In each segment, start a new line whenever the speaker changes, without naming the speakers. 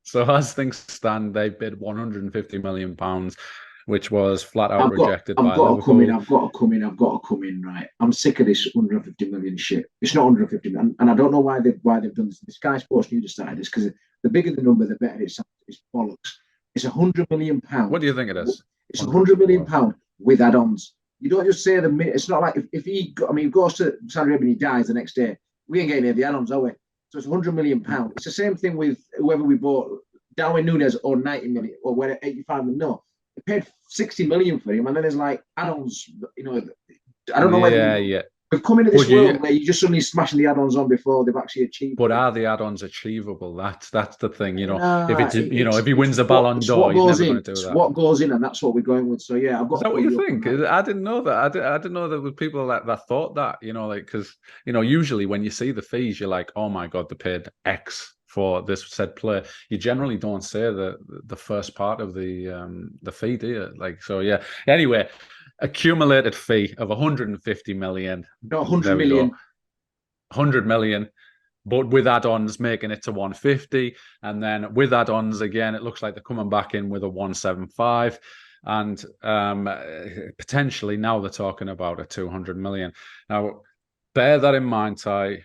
So as things stand, they bid £150 million, which was flat out
I've got,
rejected
I've
by
got to come in.
Liverpool.
I've got to come in. I've got to come in. Right. I'm sick of this 150 million shit. It's not 150 million, and I don't know why they've done this. The Sky Sports News decided this because the bigger the number, the better it sounds. It's bollocks. It's £100 million.
What do you think it is?
It's
100
£100 million with add-ons. You don't just say the minute. It's not like if he goes to Saudi Arabia and he dies the next day, we ain't getting any of the add-ons, are we? So it's £100 million. It's the same thing with whoever we bought. Darwin Nunes or 90 million or where 85 million. No, they paid 60 million for him, and then there's like add-ons. I don't know whether
Yeah, yeah.
we've come into this
But
world
you,
where you're just suddenly smashing the add-ons on before they've actually achieved
but
it.
are the add-ons achievable? That's the thing. If
Nah,
it's if he wins the Ballon
it's what
d'Or, he's
goes
never
in.
going to do
It's
that.
what goes in, and that's what we're going with. So yeah, I've
Is
got to
that what
pull
you
you up on
think?
that.
I didn't know that. I didn't know there were people that thought that. Like because usually when you see the fees, you're like, oh my god, they paid X for this said player. You generally don't say the first part of the fee, do you? Like so, yeah. Anyway, accumulated fee of 150 million.
Not 100
There we go,
million.
100 million. But with add-ons making it to 150, and then with add-ons again, it looks like they're coming back in with a 175. And potentially now they're talking about a 200 million. Now, bear that in mind, Ty,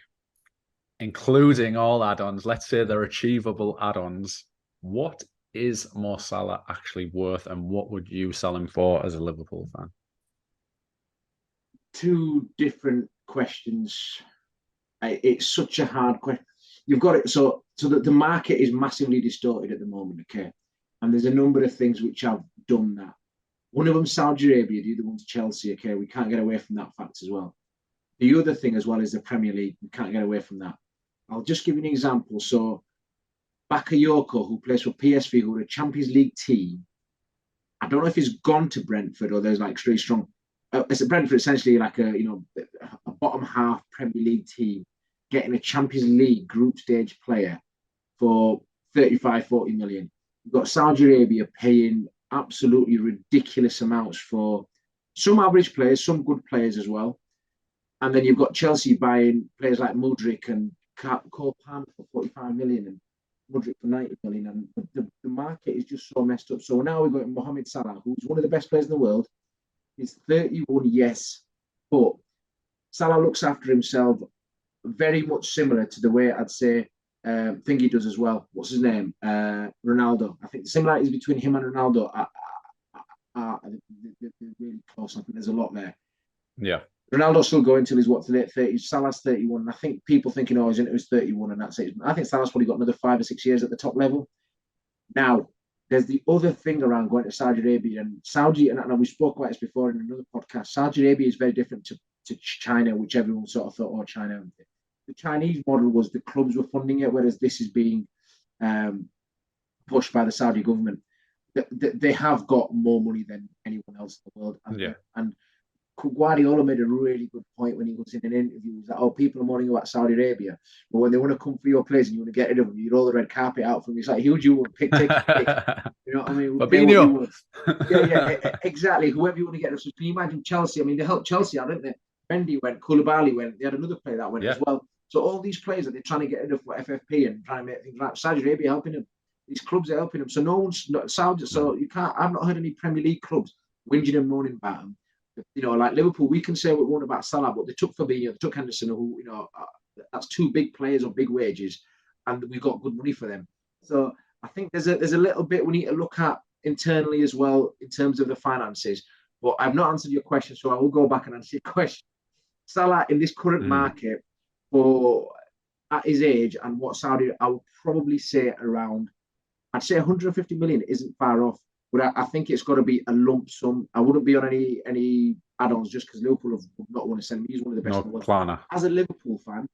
including all add-ons. Let's say they're achievable add-ons. What is Mo Salah actually worth, and what would you sell him for as a Liverpool fan?
Two different questions. It's such a hard question. You've got it so that the market is massively distorted at the moment. Okay, and there's a number of things which have done that. One of them, Saudi Arabia. The other one's Chelsea. Okay, we can't get away from that fact as well. The other thing as well is the Premier League. We can't get away from that. I'll just give you an example. So Bakayoko, who plays for PSV, who are a Champions League team, I don't know if he's gone to Brentford or there's like really strong. It's a Brentford essentially like a bottom half Premier League team getting a Champions League group stage player for 35, 40 million. You've got Saudi Arabia paying absolutely ridiculous amounts for some average players, some good players as well. And then you've got Chelsea buying players like Mudryk and Cole Palmer for 45 million and Mudryk for 90 million. And the market is just so messed up. So now we've got Mohamed Salah, who's one of the best players in the world. He's 31, yes, but Salah looks after himself very much similar to the way I'd say Thingy does as well. What's his name? Ronaldo. I think the similarities between him and Ronaldo are they're really close. I think there's a lot there.
Yeah.
Ronaldo's still going till he's the late 30s. Salah's 31. And I think people thinking, oh, he's into his 31 and that's it. I think Salah's probably got another 5 or 6 years at the top level. Now, there's the other thing around going to Saudi Arabia and Saudi, and we spoke about this before in another podcast. Saudi Arabia is very different to China, which everyone sort of thought, oh, China. The Chinese model was the clubs were funding it, whereas this is being pushed by the Saudi government. They have got more money than anyone else in the world. And Guardiola made a really good point when he was in an interview. He was like, oh, people are moaning about Saudi Arabia, but when they want to come for your place and you want to get rid of them, you roll the red carpet out for them. It's like, who do you want? Take your pick. You know what I mean? We'll pay what you want. Yeah, exactly. Whoever you want to get. So can you imagine Chelsea? I mean, they helped Chelsea out, didn't they? Mendy went, Koulibaly went. They had another player that went as well. So all these players that they're trying to get rid of for FFP and trying to make things like Saudi Arabia helping them. These clubs are helping them. So no one's not Saudi. So you can't. I've not heard any Premier League clubs whinging and moaning about them. Like Liverpool, we can say what we want about Salah, but they took Fabinho, they took Henderson, who, that's two big players on big wages, and we got good money for them. So I think there's a little bit we need to look at internally as well in terms of the finances. But I've not answered your question, so I will go back and answer your question. Salah in this current market, for at his age and what Saudi, I would probably say I'd say 150 million isn't far off. But I think it's got to be a lump sum. I wouldn't be on any add-ons just because Liverpool have not want to send him. He's one of the best in the world.
Planner.
As a Liverpool fan,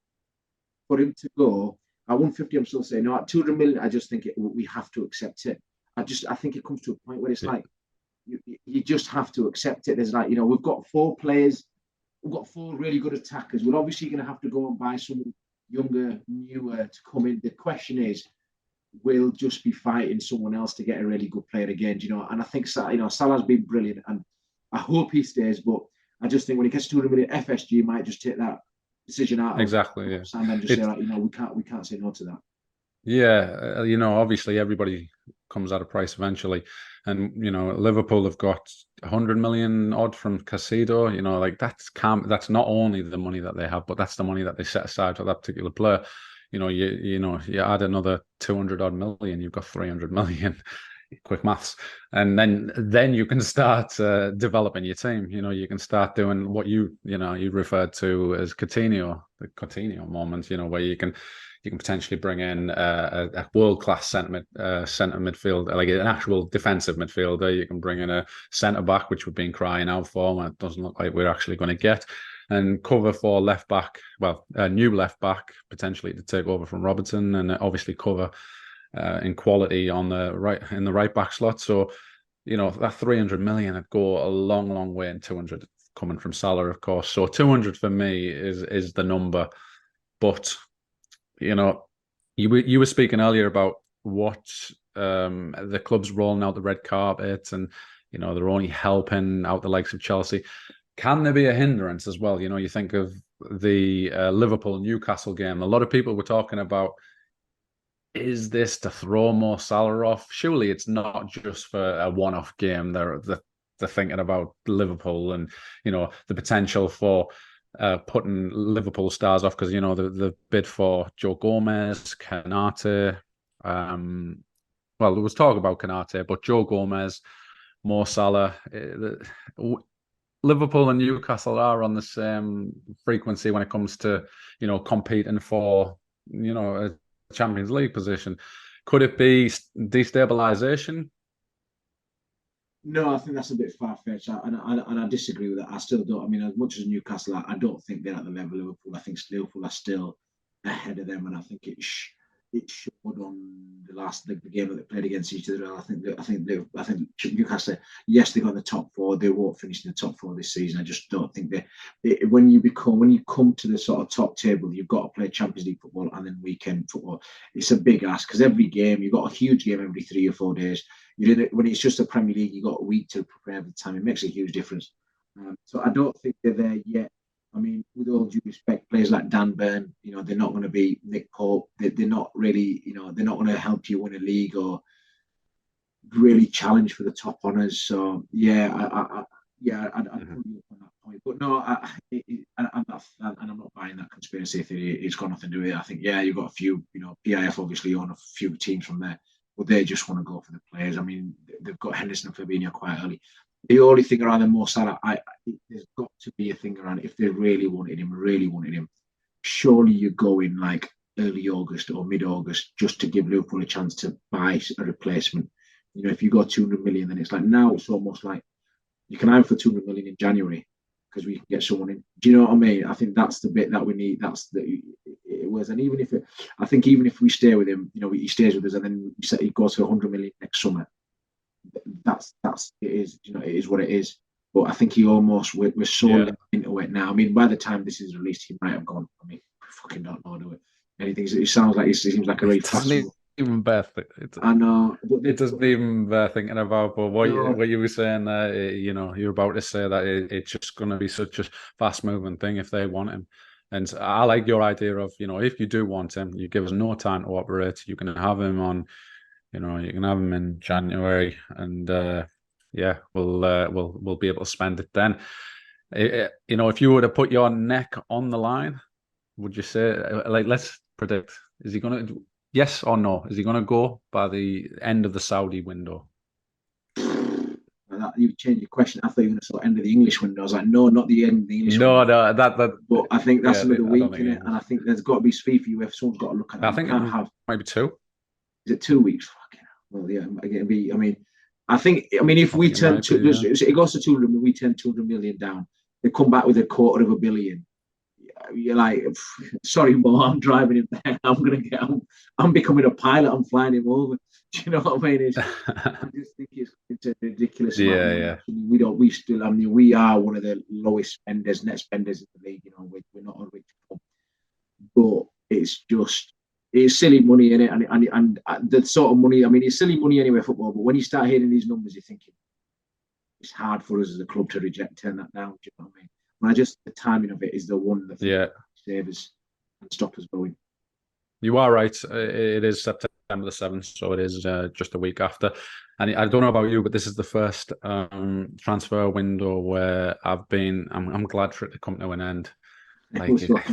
for him to go at 150, I'm still saying no. At 200 million, I just think we have to accept it. I think it comes to a point where it's like you just have to accept it. There's like we've got 4 players, we've got 4 really good attackers. We're obviously going to have to go and buy someone younger, newer to come in. The question is, we'll just be fighting someone else to get a really good player again, And I think Salah's been brilliant, and I hope he stays. But I just think when he gets 200 million, FSG might just take that decision out.
Exactly, yeah.
And then just say, like, we can't say no to that.
Yeah, obviously everybody comes at a price eventually, and Liverpool have got 100 million odd from Casido. Like that's not only the money that they have, but that's the money that they set aside for that particular player. You add another 200 odd million, you've got 300 million. Quick maths, and then you can start developing your team. You can start doing what you referred to as the Coutinho moment. Where you can potentially bring in a world-class centre midfield, like an actual defensive midfielder. You can bring in a centre back, which we've been crying out for, and it doesn't look like we're actually going to get. And cover for left back, well, a new left back potentially to take over from Robertson, and obviously cover in quality in the right back slot. So, that 300 million would go a long, long way, and 200 coming from Salah, of course. So 200 for me is the number. But, you were speaking earlier about what the club's rolling out the red carpet, and, they're only helping out the likes of Chelsea. Can there be a hindrance as well? You think of the Liverpool-Newcastle game. A lot of people were talking about, is this to throw Mo Salah off? Surely it's not just for a one-off game. They're thinking about Liverpool and the potential for putting Liverpool stars off, because the bid for Joe Gomez, Kanate. Well, there was talk about Kanate, but Joe Gomez, Mo Salah. Liverpool and Newcastle are on the same frequency when it comes to competing for a Champions League position. Could it be destabilization?
No, I think that's a bit far-fetched, and I disagree with that. I still don't. I mean, as much as Newcastle, I don't think they're at the level of Liverpool. I think Liverpool are still ahead of them, and I think it showed on the game that they played against each other. I think Newcastle, yes, they got in the top four. They won't finish in the top four this season. I just don't think when you come to the sort of top table, you've got to play Champions League football and then weekend football. It's a big ask, because every game, you've got a huge game every 3 or 4 days. When it's just a Premier League, you've got a week to prepare every time. It makes a huge difference. So I don't think they're there yet. I mean, with all due respect, players like Dan Burn, they're not going to be Nick Pope. They're not really, they're not going to help you win a league or really challenge for the top honours. So yeah, I'd put you up on that point. But no, I'm not buying that conspiracy theory. It's got nothing to do with it. I think you've got a few, PIF obviously own a few teams from there, but they just want to go for the players. I mean, they've got Henderson and Fabinho quite early. The only thing around the Mo Salah, there's got to be a thing around it. If they really wanted him, surely you go in like early August or mid-August just to give Liverpool a chance to buy a replacement. If you go 200 million, then it's like, now it's almost like you can aim for 200 million in January because we can get someone in. Do you know what I mean? I think that's the bit that we need. That's it was. And even if we stay with him, he stays with us, and then he goes to 100 million next summer. That's it is. It is what it is. But I think we're so into it now. I mean, by the time this is released, he might have gone. I mean, I fucking don't know, do it. Anything. It sounds like it seems like a really fast.
Even Beth,
I know,
but it doesn't even bear thinking about. But what you were saying there, you're about to say that it's just going to be such a fast moving thing if they want him. And I like your idea of, if you do want him, you give us no time to operate. You can have him on. You can have him in January, and we'll be able to spend it then. If you were to put your neck on the line, would you say, like, let's predict, is he going to, yes or no, is he going to go by the end of the Saudi window?
You changed your question. I thought you were going to end of the English window. I was like, no, not the end of the English window.
No, that.
But I think that's another week in it, and I think there's got to be speed for you. Someone's got to look at that.
I think it might be 2.
Is it 2 weeks? Fucking hell. Well, yeah, it'll be. I mean, if we turn it goes to 200, we turn 200 million down. They come back with $250 million. You're like, sorry, Mo, I'm driving him there. I'm becoming a pilot. I'm flying him over. Do you know what I mean? I just think it's a ridiculous.
Yeah.
We are one of the lowest spenders, net spenders in the league. We're not a rich club, but it's silly money in it, and the sort of money. I mean, it's silly money anyway, football. But when you start hearing these numbers, you're thinking it's hard for us as a club to turn that down. Do you know what I mean? The timing of it is the one that saves us and stop us going.
You are right. It is September the 7th, so it is just a week after. And I don't know about you, but this is the first transfer window where I'm glad for it to come to an end. Like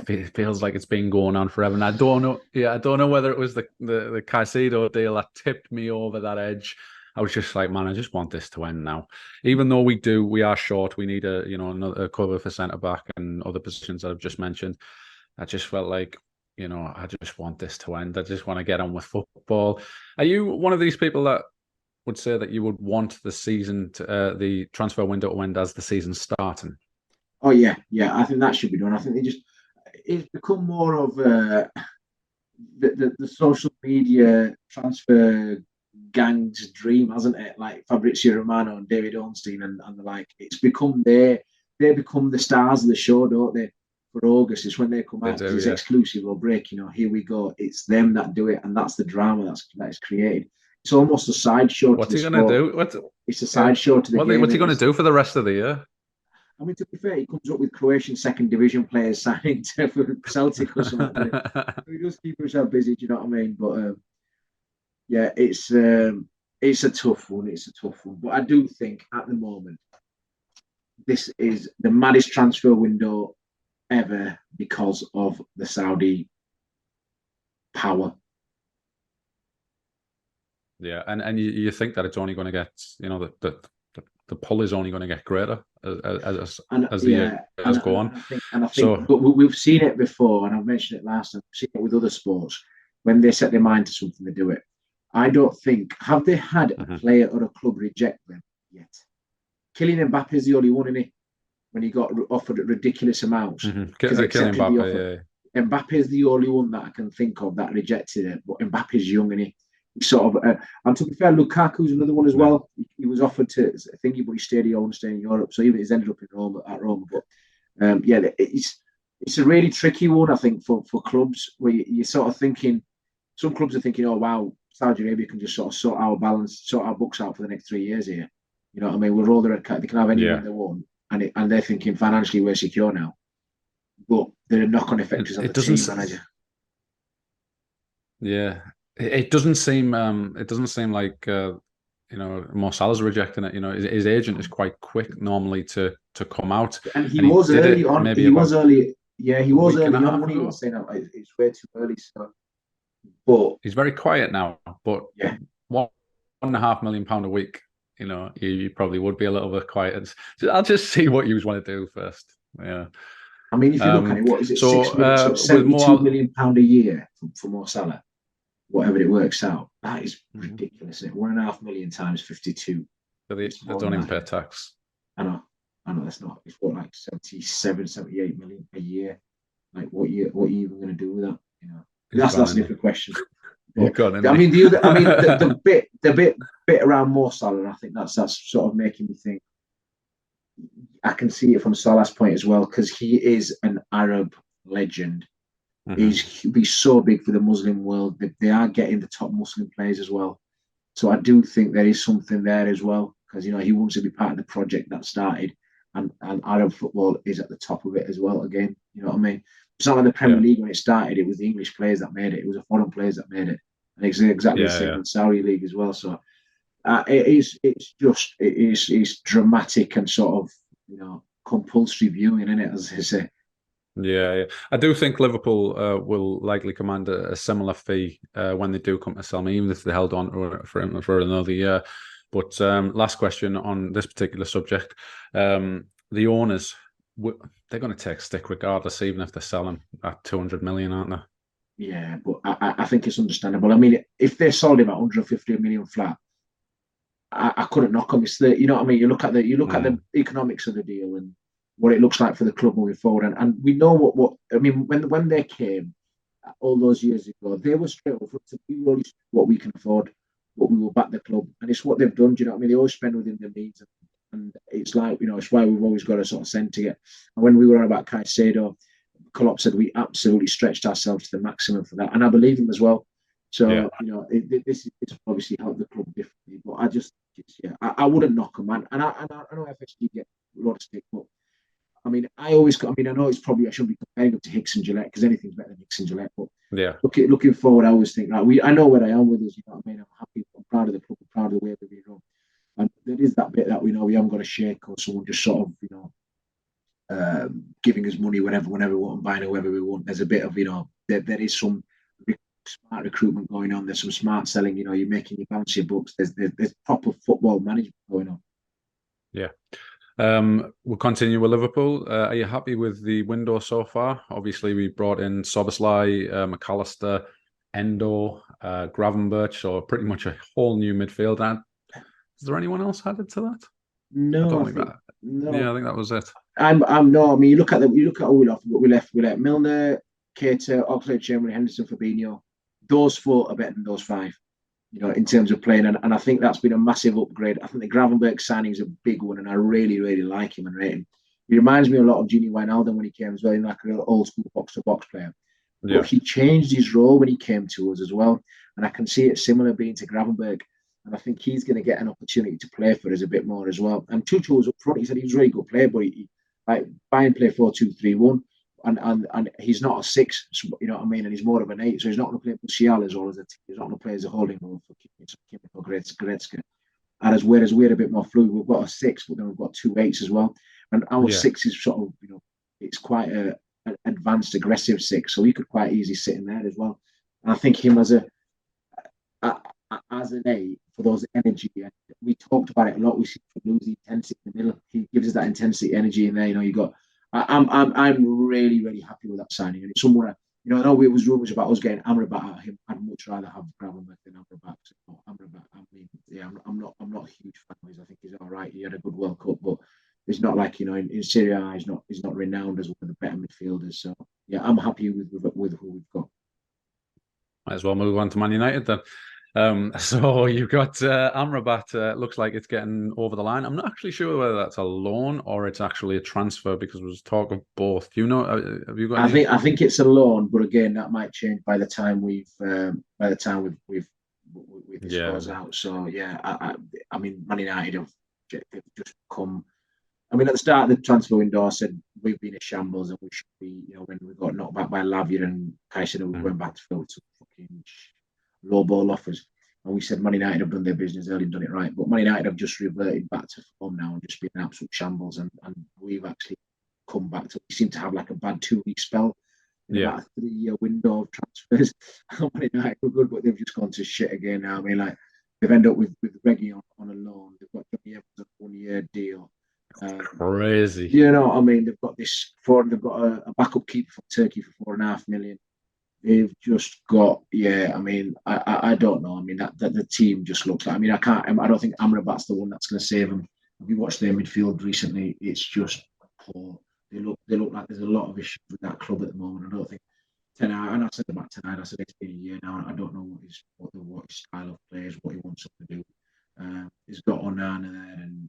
it feels like it's been going on forever. And I don't know, I don't know whether it was the Caicedo deal that tipped me over that edge. I was just like, man, I just want this to end now. Even though we are short, we need another cover for centre back and other positions that I've just mentioned. I just felt like, I just want this to end. I just want to get on with football. Are you one of these people that would say that you would want the transfer window to end as the season's starting?
Oh yeah, yeah. I think that should be done. I think it's become more of the social media transfer gang's dream, hasn't it? Like Fabrizio Romano and David Ornstein and the like. It's become they become the stars of the show, don't they? For August, it's when they come out. It's exclusive or break. Here we go. It's them that do it, and that's the drama that is created. It's almost a sideshow.
What's he going to do?
It's a sideshow to the game.
What's he going to do for the rest of the year?
I mean, to be fair, he comes up with Croatian second division players signing for Celtic or something. He does keep himself busy. Do you know what I mean? But yeah, it's a tough one. It's a tough one. But I do think at the moment this is the maddest transfer window ever because of the Saudi power.
Yeah, and you think that it's only going to get, the pull is only going to get greater as the year has gone.
I think, but we've seen it before, and I've mentioned it last time. We've seen it with other sports. When they set their mind to something, they do it. I don't think, have they had a player or a club reject them yet? Kylian Mbappe is the only one, isn't he? When he got offered ridiculous amounts.
Kylian Mbappe, yeah.
Mbappe is the only one that I can think of that rejected it. But Mbappe's young, and he sort of, and to be fair, Lukaku's another one as well. He was offered to thingy, but he stayed in Europe, so he's ended up in Rome at Rome. But yeah, it's a really tricky one, I think, for clubs where you're sort of thinking. Some clubs are thinking, oh wow, Saudi Arabia can just sort of sort our books out for the next 3 years here. You know what I mean? We'll roll the red card. They can have anyone they want, and they're thinking financially we're secure now. But there are knock-on effects on the team manager.
Yeah. It doesn't seem like Mo Salah's rejecting it. His agent is quite quick normally to come out.
And he was early on. He was early. Yeah, he was early on when he was saying that it's way too early. So, but
he's very quiet now. But
yeah,
£1.5 million a week. You probably would be a little bit quiet. I'll just see what you want to do first. Yeah.
I mean, if you look at it, what is it? £72 million a year for Mo Salah. Whatever it works out, that is ridiculous. Isn't it? £1.5 million times 52.
They don't even pay tax.
I know that's not. It's what, like 77, 78 million a year. Like what are you even going to do with that? That's a different question. But, I mean, the bit around Mo Salah, I think that's sort of making me think. I can see it from Salah's point as well, because he is an Arab legend. He's so big for the Muslim world. They are getting the top Muslim players as well. So I do think there is something there as well, because he wants to be part of the project that started, and Arab football is at the top of it as well. Again, you know what I mean? It's not like the Premier League when it started; it was the English players that made it. It was the foreign players that made it, and it's exactly the same in the Saudi League as well. So it's dramatic and sort of compulsory viewing, isn't it? As they say.
Yeah. I do think Liverpool will likely command a similar fee when they do come to sell me, even if they held on for him for another year. But last question on this particular subject: the owners, they're going to take stick regardless, even if they're selling at 200 million, aren't they?
Yeah, but I think it's understandable. I mean, if they sold him at 150 million flat, I couldn't knock them. You know what I mean? You look at the economics of the deal and what it looks like for the club moving forward. And we know what I mean, when they came all those years ago, they were straight up to be what we can afford, what we will back the club. And it's what they've done, do you know what I mean? They always spend within their means. And it's like, it's why we've always got a sort of cent to get. And when we were on about Caicedo, Klopp said we absolutely stretched ourselves to the maximum for that. And I believe him as well. So, this obviously helped the club differently. But I wouldn't knock them, man. And I know FSG get a lot of stick, but I mean, I know it's probably, I shouldn't be comparing them to Hicks and Gillette because anything's better than Hicks and Gillette, but
Yeah.
Looking forward, I always think, right, I know where I am with this, you know what I mean? I'm happy, I'm proud of the club, I'm proud of the way that we run. And there is that bit that we know we haven't got a shake or someone just sort of, you know, giving us money whenever we want and buying whoever we want. There's a bit of, you know, there is some smart recruitment going on. There's some smart selling. You know, you're making your bouncy books. There's proper football management going on.
Yeah. We'll continue with Liverpool. Are you happy with the window so far? Obviously, we brought in Szoboszlai, McAllister, Endo, Gravenberch, so pretty much a whole new midfield. And is there anyone else added to that?
No,
I don't think that.
No.
Yeah, I think that was it.
I'm no. I mean, you look at who we left. We left Milner, Keita, Oxlade-Chamberlain, Henderson, Fabinho. Those four are better than those five, you know, in terms of playing. And I think that's been a massive upgrade. I think the Gravenberch signing is a big one, and I really, really like him and rate him. He reminds me a lot of Gini Wijnaldum when he came as well, in like a real old school box-to-box player.
Yeah.
But he changed his role when he came to us as well. And I can see it similar being to Gravenberch. And I think he's going to get an opportunity to play for us a bit more as well. And Tuchel was up front. He said he was a really good player, but he like Bayern play 4-2-3-1. And he's not a 6, you know what I mean? And he's more of an 8. So he's not going to play Musiala as well as a team. He's not going to play as a holding role for Kimmich or Goretzka. And whereas we're a bit more fluid, we've got a 6, but then we've got 2 8s as well. And our 6 is sort of, you know, it's quite an advanced, aggressive 6. So he could quite easily sit in there as well. And I think him as an 8 for those energy. And we talked about it a lot. We see him lose the intensity in the middle. He gives us that intensity, energy in there. You know, you got. I'm really, really happy with that signing, and it's somewhere. You know, I know there was rumours about us getting Amrabat at him. I'd much rather have Gravenberch than Amrabat. So Amrabat. I mean, yeah, I'm not a huge fan of his. I think he's all right. He had a good World Cup, but it's not like, you know, in Serie A, he's not renowned as one of the better midfielders. So yeah, I'm happy with who we've got.
Might as well move on to Man United then. So you've got Amrabat. Looks like it's getting over the line. I'm not actually sure whether that's a loan or it's actually a transfer, because there was talk of both. Do you know? Have you got?
I think it's a loan, but again, that might change by the time we've this goes out. So yeah, I mean, Man United have just come. I mean, at the start of the transfer window, I said we've been a shambles and we should be, you know, when we got knocked back by Lavia and Caicedo, we went back to fill some fucking low ball offers. And we said Man United have done their business early and done it right. But Man United have just reverted back to form now and just been an absolute shambles. And we've actually come back to, we seem to have like a bad 2-week spell in about a 3-year window of transfers. Man United were good, but they've just gone to shit again now. I mean, like, they've ended up with Reggie on a loan. They've got Johnny Evans on a 1-year deal.
Crazy.
You know what I mean? They've got they've got a backup keeper from Turkey for $4.5 million. They've just got, I mean, I don't know. I mean, that the team just looks like, I mean, I don't think Amrabat's the one that's going to save them. Have you watched their midfield recently? It's just poor. They look like there's a lot of issues with that club at the moment. I don't think and I said about tonight, I said it's been a year now. I don't know what his style of play is, what he wants them to do. He's got Onana there, and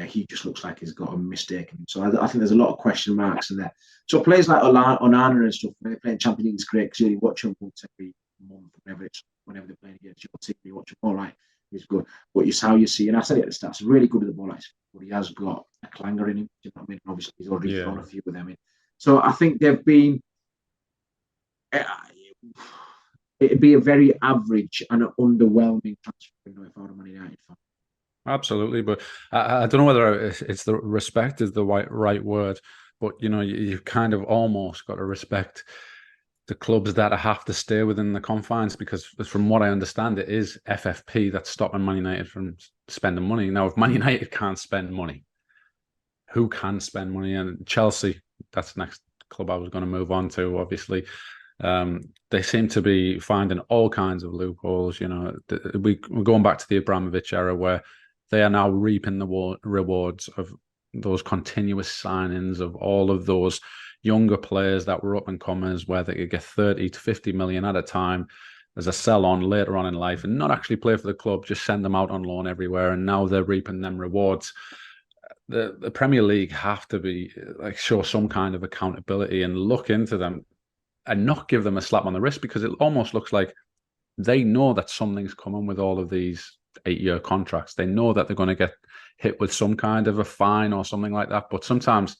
he just looks like he's got a mistake. So I think there's a lot of question marks in there. So players like Onana and stuff, when they're playing Champions League, it's great because you watch them once every month, whenever they're playing against your team, you watch them, all right, he's good. But it's how you see, and I said it at the start, he's really good at the ball, but he has got a clanger in him. You know what I mean? Obviously, he's already thrown a few of them in. So I think they've been. It'd be a very average and an underwhelming transfer window if I were a Man United fan.
Absolutely, but I don't know whether it's the respect is the right word, but you know, you've kind of almost got to respect the clubs that have to stay within the confines, because from what I understand, it is FFP that's stopping Man United from spending money. Now, if Man United can't spend money, who can spend money? And Chelsea, that's the next club I was going to move on to, obviously. They seem to be finding all kinds of loopholes. You know, we're going back to the Abramovich era where they are now reaping the rewards of those continuous signings of all of those younger players that were up and comers, where they could get 30 to 50 million at a time as a sell on later on in life and not actually play for the club, just send them out on loan everywhere. And now they're reaping them rewards. The Premier League have to be like show some kind of accountability and look into them and not give them a slap on the wrist, because it almost looks like they know that something's coming with all of these 8-year contracts. They know that they're going to get hit with some kind of a fine or something like that. But sometimes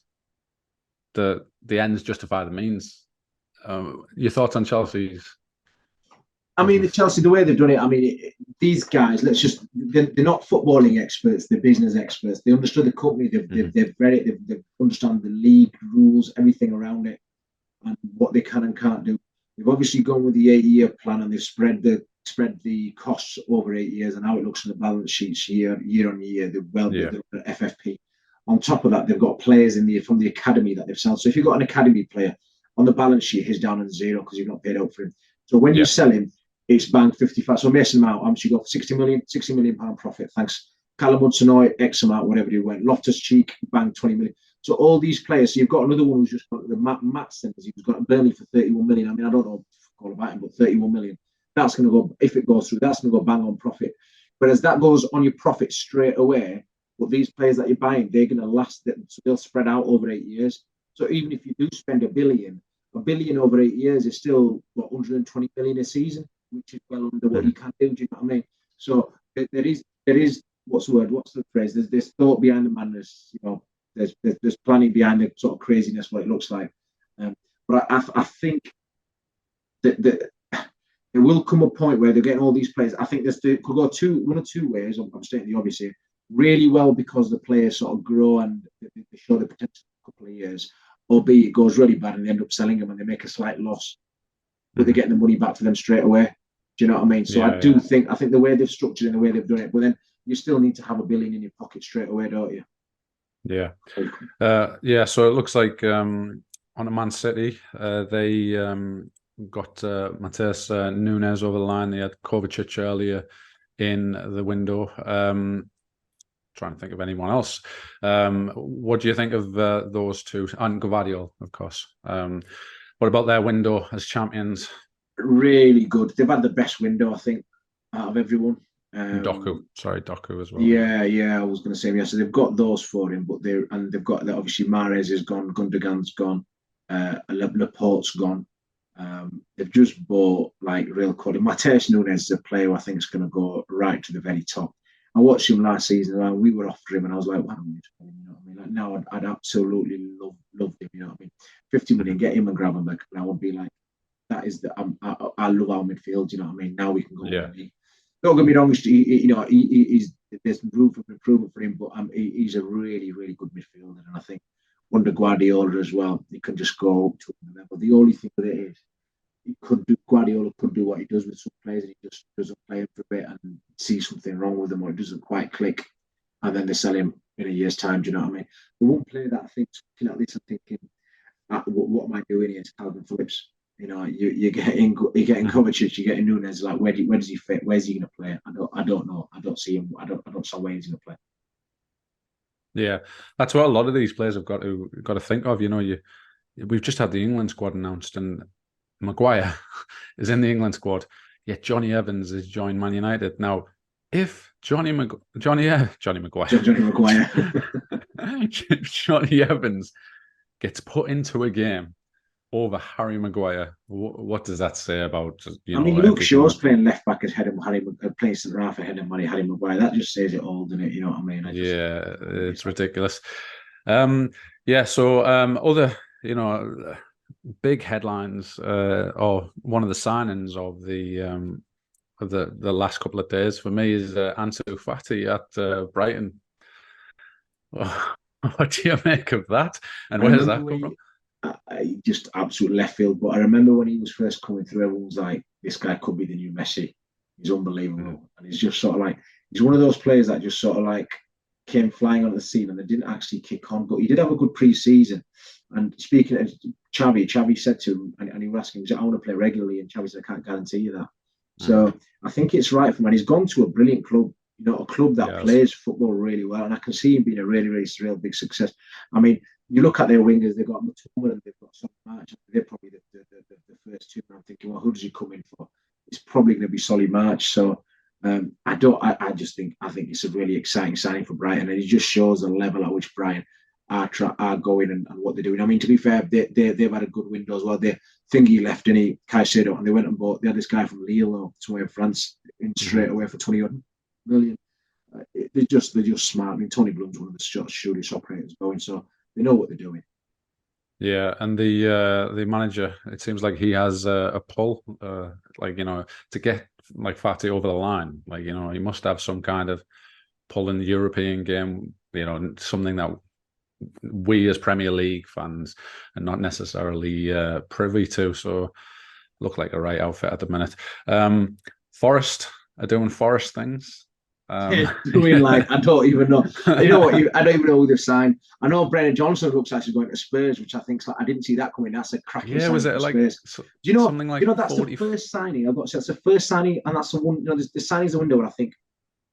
the ends justify the means. Your thoughts on Chelsea's
I mean, Chelsea, the way they've done it, I mean, these guys, they're not footballing experts, they're business experts. They understood the company, they've read it, they've understand the league rules, everything around it, and what they can and can't do. They've obviously gone with the 8-year plan, and they've spread the costs over 8 years, and how it looks on the balance sheets year on year. They're FFP. On top of that, they've got players from the academy that they've sold. So if you've got an academy player on the balance sheet, he's down at zero because you've not paid out for him. So when you sell him, it's bang 55. So Mason Mount, obviously got 60 million pound profit. Thanks. Callum Hudson-Odoi, X amount, whatever he went. Loftus-Cheek, bang 20 million. So all these players. So you've got another one who's just got the Matson. He's got Burnley for 31 million. I mean, I don't know all about him, but 31 million. That's going to go, if it goes through, that's going to go bang on profit. Whereas that goes on your profit straight away. But these players that you're buying, they're going to last. So they'll spread out over 8 years. So even if you do spend $1 billion over 8 years is still 120 million a season, which is well under what you can do. Do you know what I mean? So there is what's the word? What's the phrase? There's thought behind the madness. You know, there's planning behind the sort of craziness, what it looks like. But I think that there will come a point where they're getting all these players. I think could go one or two ways. I'm stating the obvious here. Really well because the players sort of grow and they show the potential for a couple of years, albeit it goes really bad and they end up selling them and they make a slight loss, but they're getting the money back to them straight away. Do you know what I mean? So I think the way they've structured it and the way they've done it, but then you still need to have $1 billion in your pocket straight away, don't you?
Yeah. So it looks like on a Man City, they got Mateus Nunes over the line. They had Kovacic earlier in the window. Trying to think of anyone else. What do you think of those two? And Gvardiol, of course. What about their window as champions?
Really good. They've had the best window, I think, out of everyone.
Doku as well.
Yeah. I was going to say So they've got those for him, but they've got obviously Mahrez is gone, Gundogan's gone, Laporte's gone. They've just bought like real quality. Mateus Nunes is a player who I think is going to go right to the very top. I watched him last season and we were after him and I was like, why don't we just get him? You know what I mean? Like now I'd absolutely love him, you know what I mean? 50 million, get him and grab him, and I would be like, that is I love our midfield, you know what I mean? Now we can go.
Yeah.
Don't get me wrong, there's room for improvement for him, but he's a really, really good midfielder, and I think under Guardiola as well, he can just go up to the level. The only thing with it is Guardiola could do what he does with some players, and he just doesn't play him for a bit and see something wrong with them, or it doesn't quite click, and then they sell him in a year's time. Do you know what I mean? The one player that I think, looking at this, I'm thinking, what am I doing here? It's Calvin Phillips. You know, you're getting Kovacic, you're getting Nunes. Like, where does he fit? Where's he going to play? I don't know. I don't see him. I don't see where he's going to play.
Yeah, that's what a lot of these players have got to think of. You know, we've just had the England squad announced, and Maguire is in the England squad. Yet Johnny Evans has joined Man United. Now, if Johnny Evans gets put into a game over Harry Maguire, what does that say about?
Luke Shaw's playing left back as playing centre half ahead of Harry Maguire. That just says it all, doesn't it? You know what I mean?
It's ridiculous. So other, big headlines, or one of the signings of the last couple of days for me is Ansu Fati at Brighton. What do you make of that? And where does that come from?
Just absolute left field. But I remember when he was first coming through, everyone was like, this guy could be the new Messi. He's unbelievable. And he's just sort of like, he's one of those players that just sort of like came flying onto the scene and they didn't actually kick on. But he did have a good pre-season. And speaking of Xavi said to him, and he was asking, I want to play regularly. And Xavi said, I can't guarantee you that. So I think it's right for him. And he's gone to a brilliant club, a club that plays football really well. And I can see him being a really, really real big success. I mean, you look at their wingers, they've got Matoma and they've got Solly March. They're probably the first two. And I'm thinking, well, who does he come in for? It's probably going to be Solly March. So I think it's a really exciting signing for Brighton. And it just shows the level at which Brighton are going and what they're doing. I mean, to be fair, they've had a good window as well. They Thingy left, Caicedo, and they went and bought. They had this guy from Lille or somewhere in France in straight away for 20 million. They're just smart. I mean, Tony Bloom's one of the shrewdest operators going, so they know what they're doing.
Yeah, and the manager, it seems like he has a pull, like, to get like Fatty over the line. Like, he must have some kind of pull in the European game, something that we as Premier League fans are not necessarily privy to. So look like a right outfit at the minute. Forest are doing Forest things.
Doing like I don't even know. You know what? I don't even know who they've signed. I know Brennan Johnson looks like he's going to Spurs, which I think's like I didn't see that coming. That's a cracking signing
was it
for
like
Spurs. Do you know?
something like
That's
40...
the first signing. I've got to say that's the first signing, and that's the one. The signing's the window, and I think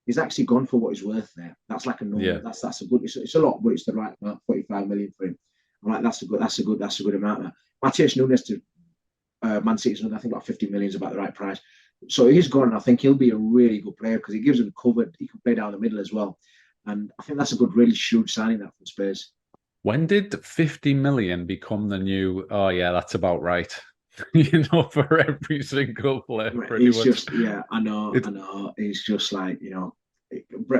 he's actually gone for what he's worth there. That's like a normal.
Yeah.
That's a good. It's a lot, but it's the right amount. 45 million for him. I'm like that's a good amount. Matthias Nunes to Man City's I think about 50 million is about the right price. So he's gone. I think he'll be a really good player because he gives him cover. He can play down the middle as well. And I think that's a good, really shrewd signing that from Spurs.
When did 50 million become the new, oh, yeah, that's about right? For every single player, pretty
He's
much.
just, I know. He's just like,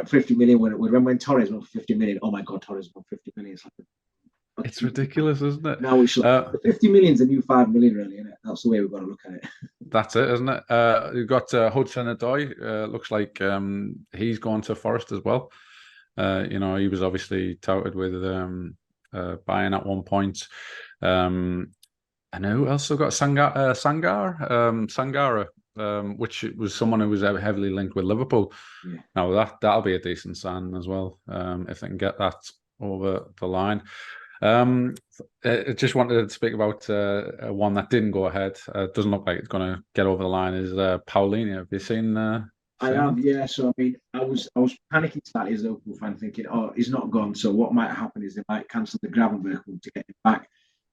50 million when Torres won 50 million. Oh my God, Torres won 50 million.
It's ridiculous, isn't it?
Now it's like 50 million is the new 5 million, really, isn't it? That's the way we've got to look at it.
That's it, isn't it? You've got Hudson-Odoi. Looks like he's gone to Forest as well. He was obviously touted with Bayern at one point. I know also got Sangara, which was someone who was heavily linked with Liverpool.
Yeah.
Now
that'll be a decent sign as well, if they can get that over the line. I just wanted to speak about one that didn't go ahead. Doesn't look like it's going to get over the line. Is Paulinho? Have you seen?
I have, yeah. So I mean, I was panicking slightly as a Liverpool fan, thinking, "Oh, he's not gone." So what might happen is they might cancel the Gravenberch one to get him back.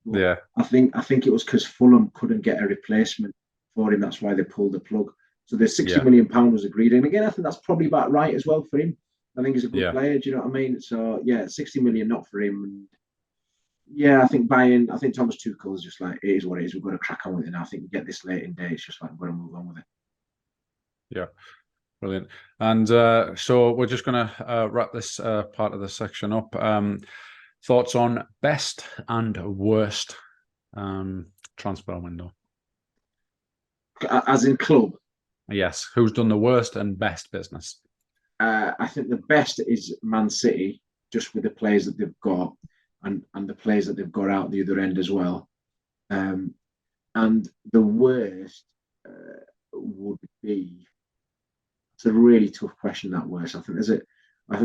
But
yeah,
I think it was because Fulham couldn't get a replacement for him. That's why they pulled the plug. So the 60 million pound was agreed, and again, I think that's probably about right as well for him. I think he's a good player. Do you know what I mean? So yeah, 60 million not for him. And yeah, I think Thomas Tuchel is just like, it is what it is. We've got to crack on with it now. I think we get this late in day. It's just like we've got to move on with it.
Yeah, brilliant. And so we're just going to wrap this part of the section up. Thoughts on best and worst transfer window?
As in club?
Yes. Who's done the worst and best business?
I think the best is Man City, just with the players that they've got. And the players that they've got out the other end as well. And the worst would be, it's a really tough question, that worst. I think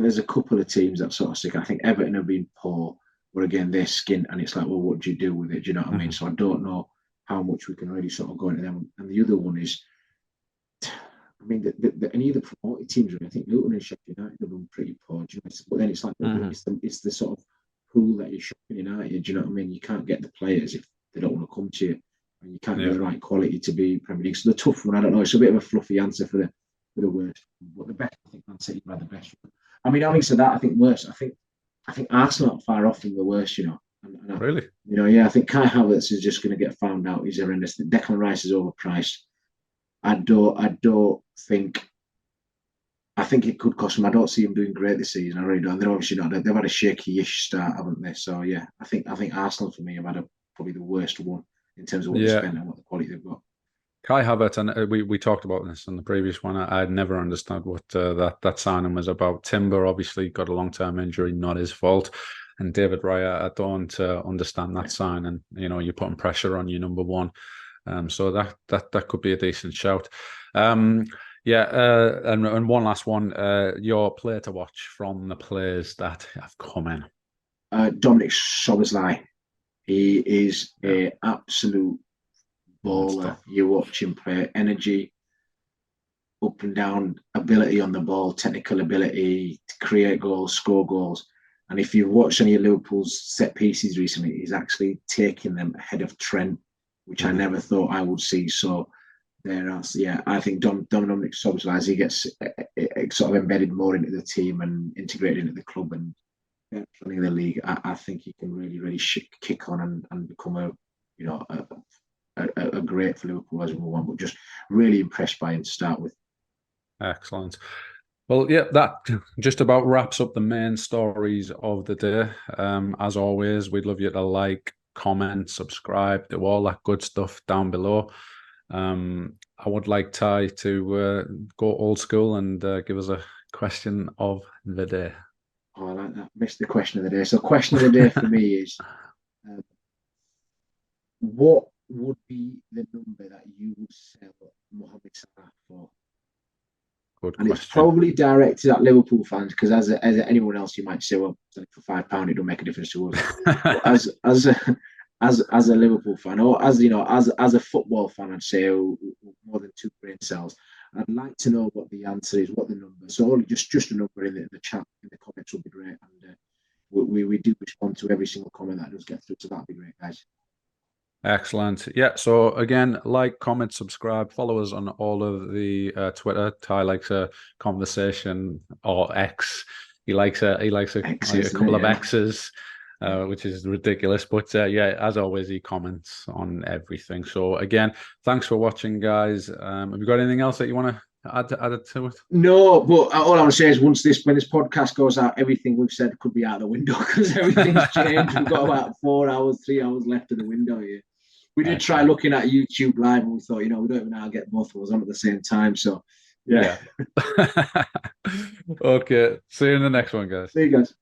there's a couple of teams that sort of stick. I think Everton have been poor, but again, they're skint, and it's like, well, what do you do with it? Do you know what I mean? So I don't know how much we can really sort of go into them. And the other one is, I mean, any of the promoted teams, I think Luton and Sheffield United have been pretty poor. Do you know? But then it's like, it's the sort of pool that you're shopping in, aren't you? Do you know what I mean? You can't get the players if they don't want to come to you, and you can't get the right quality to be Premier League. So the tough one, I don't know. It's a bit of a fluffy answer for the worst, but the best, I think Man City had the best. I mean, having said that, I think worse. I think Arsenal aren't far off from the worst.
Really?
I think Kai Havertz is just going to get found out. He's horrendous. Declan Rice is overpriced. I don't think. I think it could cost them. I don't see them doing great this season. I really don't. They're obviously not. They've had a shaky-ish start, haven't they? So yeah, I think Arsenal for me have had probably the worst one in terms of what they spent and what the quality they've got.
Kai Havertz, and we talked about this in the previous one. I had never understood what that signing was about. Timber obviously got a long-term injury, not his fault. And David Raya, I don't understand that sign. And you're putting pressure on your number one. So that could be a decent shout. And one last one, your player to watch from the players that have come in.
Dominic Szoboszlai. He is an absolute baller. You watch him play, energy, up and down ability on the ball, technical ability to create goals, score goals. And if you've watched any of Liverpool's set pieces recently, he's actually taking them ahead of Trent, which I never thought I would see. So I think Dominic Szoboszlai, as he gets sort of embedded more into the team and integrated into the club and running the league, I think he can really, really kick on and become a great for Liverpool as we move on. But just really impressed by him to start with.
Excellent. Well, yeah, that just about wraps up the main stories of the day. As always, we'd love you to like, comment, subscribe, do all that good stuff down below. I would like Ty to go old school and give us a question of the day.
Oh, I like that. Missed the question of the day. So, question of the day for me is, what would be the number that you would sell Mohamed Salah for?
Good
and
question.
It's probably directed at Liverpool fans, because as anyone else, you might say, well, for £5, it don't make a difference to us. as a Liverpool fan, or as a football fan, I'd say more than 2 brain cells. I'd like to know what the answer is, what the number. So just a number in the chat, in the comments would be great. And we do respond to every single comment that does get through, so that'd be great, guys.
Excellent. Yeah. So again, like, comment, subscribe, follow us on all of the Twitter. Ty likes a conversation, or X. He likes a couple of X's, which is ridiculous. But yeah, as always, he comments on everything. So again, thanks for watching, guys. Have you got anything else that you want to add to it?
No, but all I want to say is when this podcast goes out, everything we've said could be out the window, because everything's changed. We've got about 3 hours left of the window here. We did try looking at YouTube Live, and we thought, we don't even know how to get both of us on at the same time. So, yeah.
Okay. See you in the next one, guys.
See you guys.